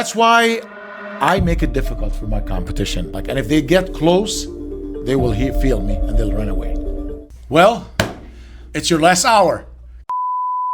that's why I make it difficult for my competition. Like, and if they get close, they will feel me and they'll run away. Well, it's your last hour,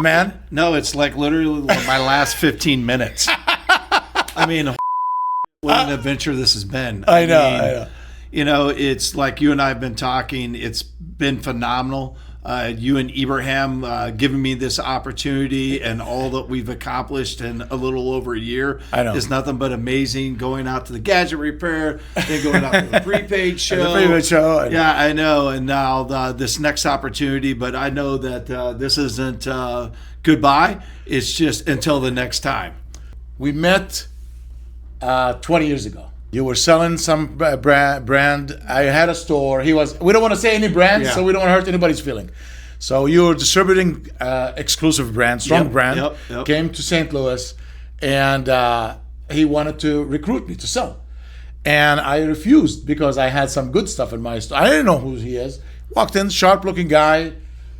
man. No, it's like literally my last 15 minutes. I mean, what an adventure this has been. I know. You know, it's like you and I have been talking. It's been phenomenal. You and Ibrahim giving me this opportunity and all that we've accomplished in a little over a year is nothing but amazing. Going out to the gadget repair, then going out to the prepaid show. Yeah, I know. And now this next opportunity, but I know that this isn't goodbye. It's just until the next time. We met 20 years ago. You were selling some brand. I had a store. We don't want to say any brand, so we don't want to hurt anybody's feeling. So you were distributing exclusive brand, strong brand. Came to St. Louis, and he wanted to recruit me to sell. And I refused because I had some good stuff in my store. I didn't know who he is. Walked in, sharp-looking guy,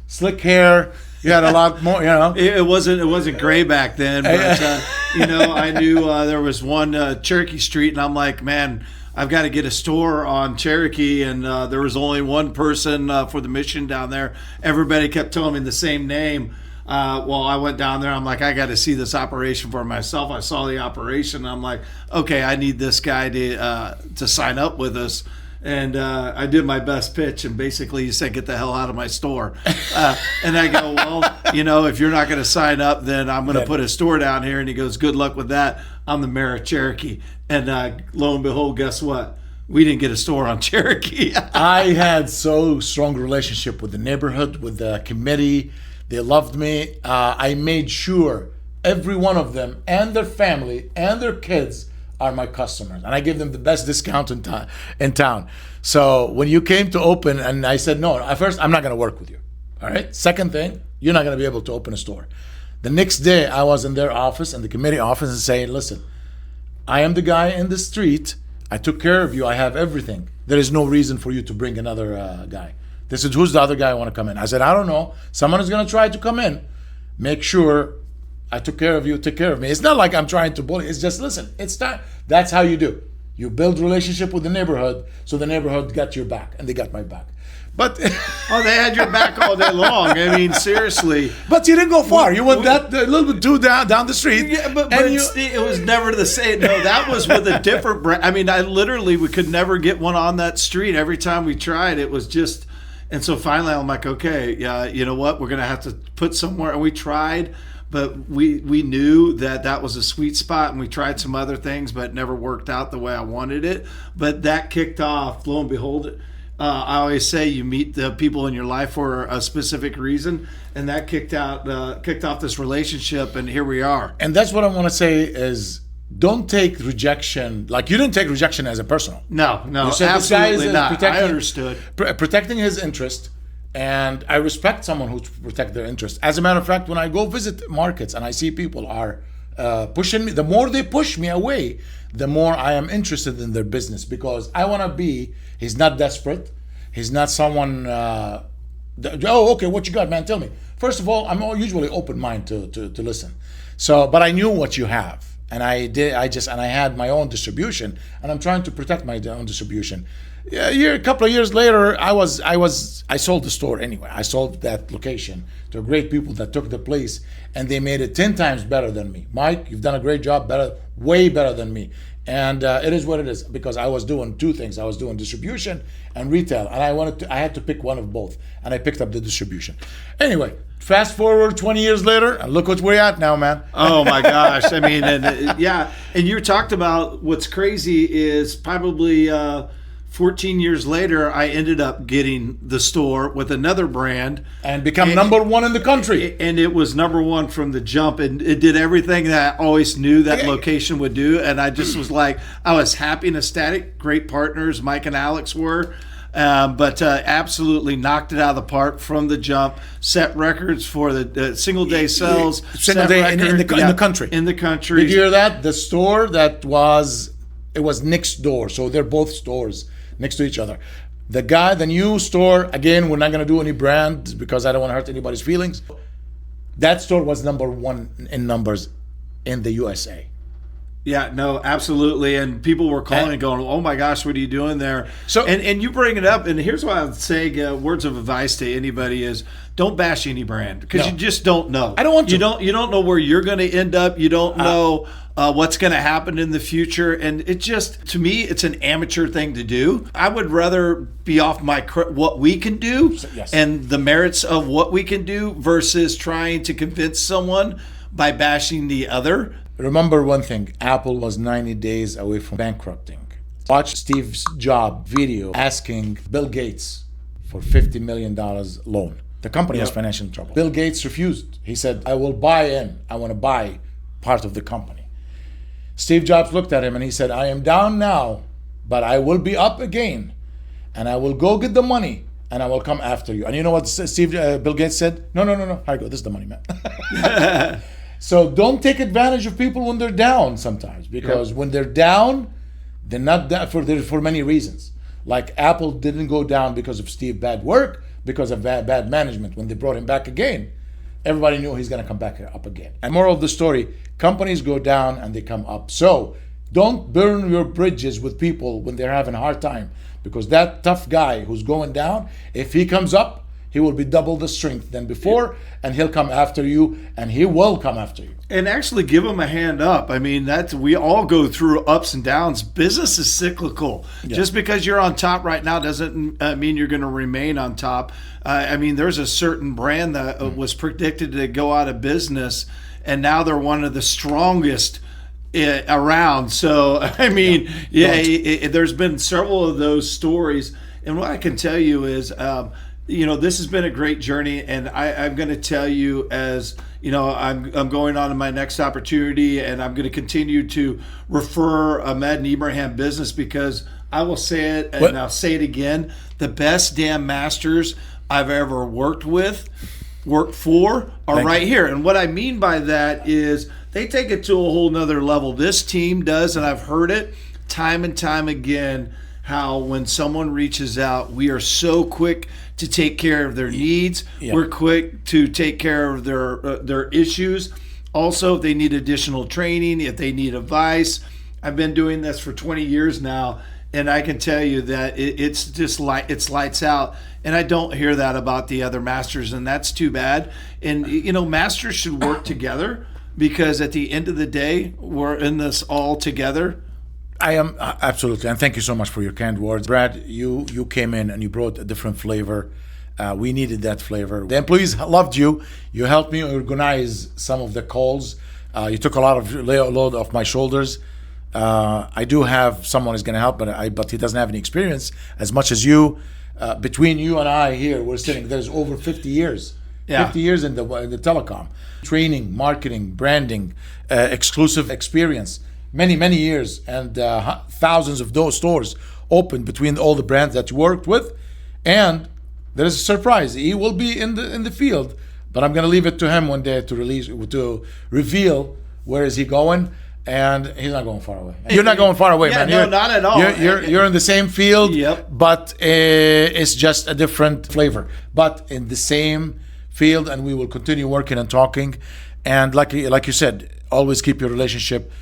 slick hair. You had a lot more, you know. It wasn't gray back then, but you know, I knew there was one Cherokee Street, and I'm like, man, I've got to get a store on Cherokee, and there was only one person for the mission down there. Everybody kept telling me the same name. Well, I went down there. I'm like, I got to see this operation for myself. I saw the operation. I'm like, okay, I need this guy to sign up with us. And I did my best pitch, and basically he said, get the hell out of my store. And I go, well, you know, if you're not going to sign up, then I'm going to put a store down here. And he goes, good luck with that. I'm the mayor of Cherokee. And lo and behold, guess what? We didn't get a store on Cherokee. I had so strong relationship with the neighborhood, with the committee. They loved me. I made sure every one of them and their family and their kids are my customers, and I give them the best discount in town. So when you came to open, and I said, no, at first, I'm not going to work with you. All right. Second thing, you're not going to be able to open a store. The next day, I was in their office, in the committee office, and saying, listen, I am the guy in the street. I took care of you. I have everything. There is no reason for you to bring another guy. They said, who's the other guy I want to come in? I said, I don't know. Someone is going to try to come in. Make sure I took care of you, take care of me. It's not like I'm trying to bully. It's just, listen, it's time. That's how you do. You build relationship with the neighborhood, so the neighborhood got your back, and they got my back. But oh, they had your back all day long. I mean, seriously. But you didn't go far. You went a little bit too down the street. Yeah, but it was never the same. No, that was with a different brand. I mean, we could never get one on that street. Every time we tried, it was just. And so finally, I'm like, okay, yeah, you know what? We're gonna have to put somewhere. And we tried. But we knew that was a sweet spot, and we tried some other things, but it never worked out the way I wanted it. But that kicked off, lo and behold, I always say you meet the people in your life for a specific reason, and that kicked off this relationship, and here we are. And that's what I want to say is, don't take rejection, like you didn't take rejection as a personal. No, you said absolutely not. I understood. Protecting his interest. And I respect someone who protect their interest. As a matter of fact, when I go visit markets and I see people are pushing me, the more they push me away, the more I am interested in their business, because I want to be, he's not desperate. He's not someone, oh, okay, what you got, man? Tell me. First of all, I'm usually open-minded to listen. So, but I knew what you have. And I had my own distribution, and I'm trying to protect my own distribution. Yeah, a couple of years later, I sold the store anyway. I sold that location to great people that took the place, and they made it 10 times better than me. Mike, you've done a great job, way better than me. And it is what it is, because I was doing two things. I was doing distribution and retail, and I had to pick one of both, and I picked up the distribution. Anyway, fast forward 20 years later, and look what we're at now, man. Oh my gosh! I mean, and you talked about what's crazy is probably 14 years later, I ended up getting the store with another brand. And become number one in the country. And it was number one from the jump. And it did everything that I always knew that location would do. And I just was like, I was happy and ecstatic. Great partners, Mike and Alex were. But absolutely knocked it out of the park from the jump. Set records for the single day sales. Single day in the country. In the country. Did you hear that? The store it was next door. So they're both stores next to each other. The new store, again, we're not going to do any brand because I don't want to hurt anybody's feelings. That store was number one in numbers in the USA. Yeah, no, absolutely. And people were calling and going, "Oh my gosh, what are you doing there?" So- and you bring it up, and here's what I would say: words of advice to anybody is, don't bash any brand because No. you just don't know. I don't want to. You don't know where you're going to end up. You don't know what's going to happen in the future, and it just, to me, it's an amateur thing to do. I would rather be off what we can do Yes. and the merits of what we can do versus trying to convince someone by bashing the other. Remember one thing, Apple was 90 days away from bankrupting. Watch Steve Jobs video asking Bill Gates for $50 million loan. The company was financial trouble. Bill Gates refused. He said, I will buy in. I want to buy part of the company. Steve Jobs looked at him and he said, I am down now, but I will be up again. And I will go get the money and I will come after you. And you know what Bill Gates said? No. Here you go. This is the money, man. So don't take advantage of people when they're down sometimes, because when they're down, they're not down for many reasons. Like Apple didn't go down because of Steve's bad work, because of bad management. When they brought him back again, everybody knew he's going to come back up again. And moral of the story, companies go down and they come up. So don't burn your bridges with people when they're having a hard time, because that tough guy who's going down, if he comes up, he will be double the strength than before, and he'll come after you, and he will come after you. And actually give him a hand up. I mean, we all go through ups and downs. Business is cyclical. Yeah. Just because you're on top right now doesn't mean you're going to remain on top. I mean, there's a certain brand that was predicted to go out of business, and now they're one of the strongest around. So, I mean, there's been several of those stories. And what I can tell you is, this has been a great journey, and I'm going to tell you, as you know, I'm going on to my next opportunity, and I'm going to continue to refer Ahmed and Ibrahim business, because I will say it and I'll say it again: the best damn masters I've ever worked for are right here. And what I mean by that is they take it to a whole nother level. This team does, and I've heard it time and time again, how when someone reaches out, we are so quick to take care of their needs. Yeah. We're quick to take care of their issues. Also, if they need additional training, if they need advice. I've been doing this for 20 years now, and I can tell you that it's just it's lights out. And I don't hear that about the other masters, and that's too bad. And masters should work together, because at the end of the day, we're in this all together. I am absolutely, and thank you so much for your kind words, Brad. You came in and you brought a different flavor. We needed that flavor. The employees loved you. You helped me organize some of the calls. You took a lot of load off my shoulders. I do have someone who's going to help, but he doesn't have any experience as much as you. Between you and I here, we're sitting. There's over 50 years. Yeah. 50 years in the telecom, training, marketing, branding, exclusive experience. Many years, and thousands of those stores opened between all the brands that you worked with. And there is a surprise. He will be in the field, but I'm going to leave it to him one day to reveal where is he going. And he's not going far away. You're not going far away, man. No, not at all. You're in the same field, yep. But it's just a different flavor. But in the same field, and we will continue working and talking. And like you said, always keep your relationship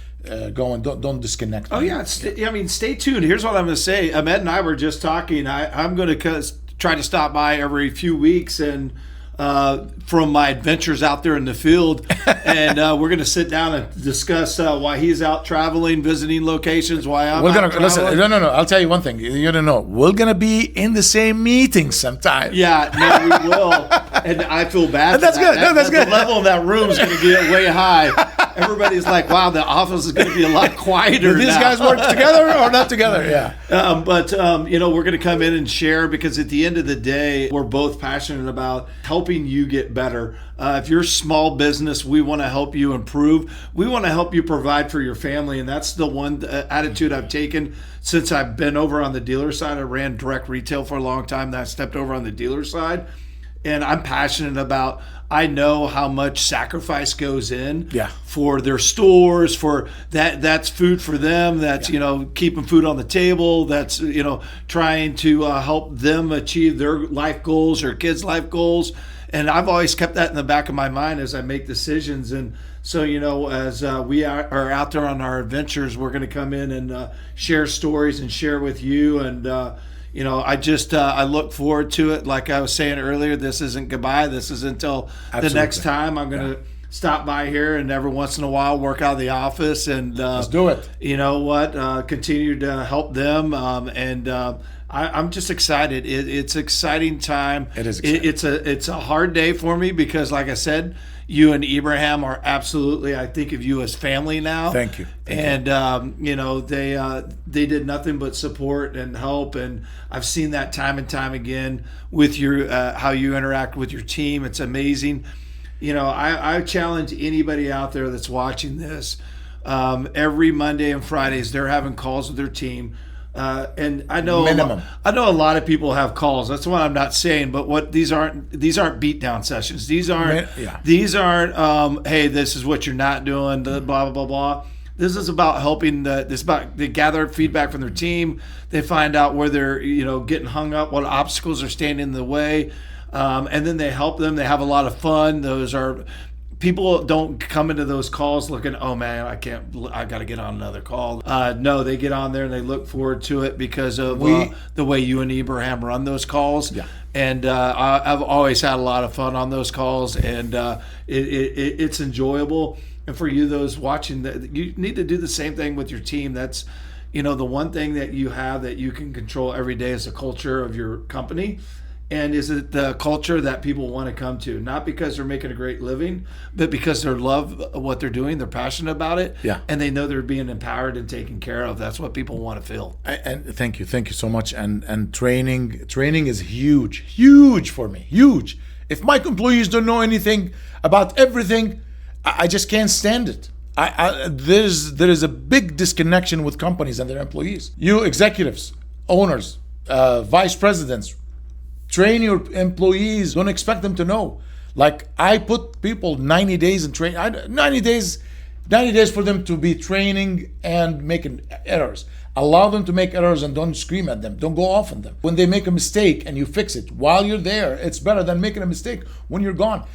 going. Don't disconnect. Oh yeah, stay tuned. Here's what I'm going to say. Ahmed and I were just talking. I'm going to try to stop by every few weeks and from my adventures out there in the field, and we're going to sit down and discuss why he's out traveling, visiting locations, why I'm out traveling. Listen, no. I'll tell you one thing. You don't know. We're going to be in the same meeting sometime. Yeah, no, we will. And I feel bad. That's good. That's good. The level of that room is going to get way high. Everybody's like, wow, the office is going to be a lot quieter. Do these guys work together or not together? Yeah. But we're going to come in and share, because at the end of the day, we're both passionate about helping you get better. If you're a small business, we want to help you improve. We want to help you provide for your family. And that's the one attitude I've taken since I've been over on the dealer side. I ran direct retail for a long time. Then I stepped over on the dealer side. And I'm passionate about, I know how much sacrifice goes in for their stores, for that's food for them, that's keeping food on the table, that's trying to help them achieve their life goals or kids' life goals. And I've always kept that in the back of my mind as I make decisions. And so, as we are out there on our adventures, we're going to come in and share stories and share with you. And, I look forward to it. Like I was saying earlier, this isn't goodbye. This is until the next time. I'm going to stop by here and every once in a while work out of the office and let's do it. You know what? Continue to help them. I'm just excited. It's an exciting time. It is exciting. It's a hard day for me because, like I said, you and Ibrahim are absolutely, I think of you as family now. Thank you. They did nothing but support and help, and I've seen that time and time again with your how you interact with your team. It's amazing. I challenge anybody out there that's watching this. Every Monday and Fridays, they're having calls with their team. And I know a lot of people have calls. That's what I'm not saying. But these aren't beatdown sessions. These aren't. Hey, this is what you're not doing. Blah blah blah blah. This is about helping. They gather feedback from their team. They find out where they're getting hung up, what obstacles are standing in the way, and then they help them. They have a lot of fun. People don't come into those calls looking, oh man, I got to get on another call. No, they get on there and they look forward to it because of the way you and Ibrahim run those calls. Yeah. And I've always had a lot of fun on those calls, and it's enjoyable. And for you, those watching, you need to do the same thing with your team. That's, the one thing that you have that you can control every day is the culture of your company. And is it the culture that people want to come to? Not because they're making a great living, but because they love what they're doing, they're passionate about it, and they know they're being empowered and taken care of. That's what people want to feel. And thank you so much. And training is huge for me, huge. If my employees don't know anything about everything, I just can't stand it. There is a big disconnection with companies and their employees. You executives, owners, vice presidents. Train your employees. Don't expect them to know. Like I put people 90 days in train. 90 days for them to be training and making errors. Allow them to make errors and don't scream at them. Don't go off on them. When they make a mistake and you fix it while you're there, it's better than making a mistake when you're gone.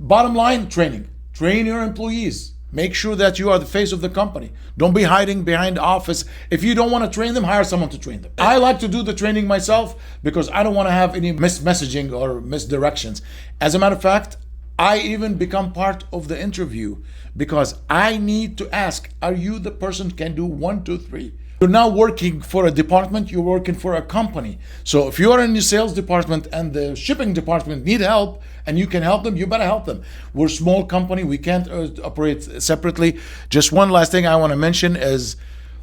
Bottom line, training. Train your employees. Make sure that you are the face of the company. Don't be hiding behind the office. If you don't want to train them, hire someone to train them. I like to do the training myself because I don't want to have any messaging or misdirections. As a matter of fact, I even become part of the interview because I need to ask, are you the person who can do 1, 2, 3? You're not working for a department, you're working for a company. So if you are in the sales department and the shipping department need help and you can help them, you better help them. We're a small company, we can't operate separately. Just one last thing I want to mention is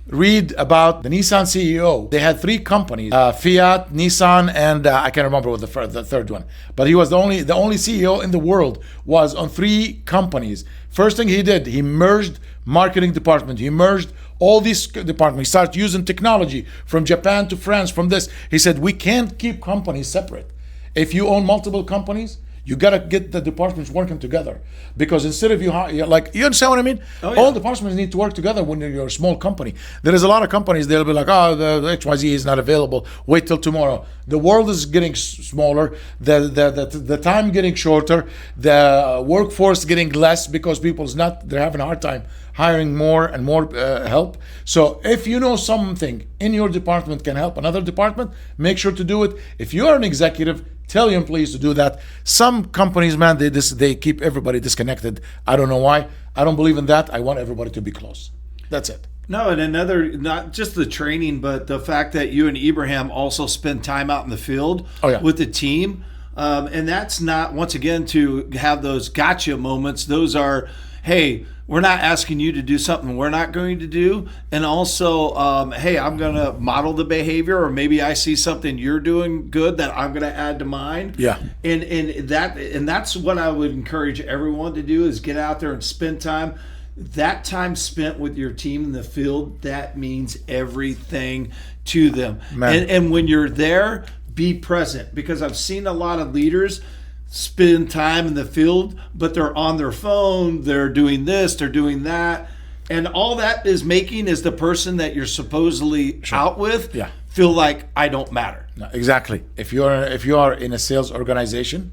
read about the Nissan CEO. They had 3 companies, Fiat, Nissan, and I can't remember what the third one. But he was the only CEO in the world was on 3 companies. First thing he did, he merged marketing department. He merged all these departments. He started using technology from Japan to France, from this. He said, we can't keep companies separate. If you own multiple companies, you got to get the departments working together. Because instead of you understand what I mean? Oh, yeah. All departments need to work together when you're a small company. There is a lot of companies, they'll be like, oh, the XYZ is not available. Wait till tomorrow. The world is getting smaller. The time getting shorter. The workforce getting less because they're having a hard time hiring more and more help. So if you know something in your department can help another department, make sure to do it. If you're an executive, tell your employees to do that. Some companies, man, they keep everybody disconnected. I don't know why. I don't believe in that. I want everybody to be close. That's it. No, and not just the training, but the fact that you and Ibrahim also spend time out in the field with the team. And that's not, once again, to have those gotcha moments. Those are, hey, we're not asking you to do something we're not going to do. And also, hey, I'm going to model the behavior, or maybe I see something you're doing good that I'm going to add to mine. Yeah. And that's what I would encourage everyone to do is get out there and spend time. That time spent with your team in the field, that means everything to them. And when you're there, be present, because I've seen a lot of leaders spend time in the field, but they're on their phone, they're doing this, they're doing that. And all that is making is the person that you're supposedly out with feel like I don't matter. No, exactly. If you are in a sales organization,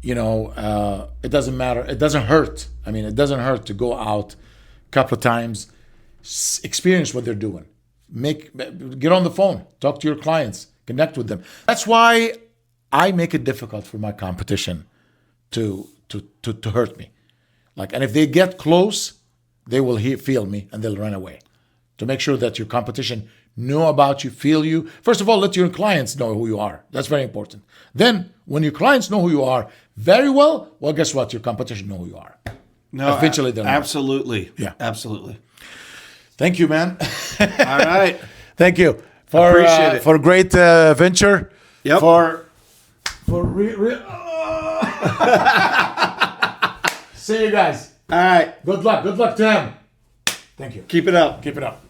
it doesn't matter. It doesn't hurt. I mean, it doesn't hurt to go out a couple of times, experience what they're doing. Get on the phone, talk to your clients, connect with them. That's why I make it difficult for my competition to hurt me. And if they get close, they will feel me and they'll run away. To make sure that your competition know about you, feel you. First of all, let your clients know who you are. That's very important. Then, when your clients know who you are very well, guess what? Your competition know who you are. No, eventually they'll know. Absolutely. Yeah. Absolutely. Thank you, man. All right. Thank you Appreciate it. for a great venture. Yep. See you guys. All right. Good luck. Good luck to him. Thank you. Keep it up. Keep it up.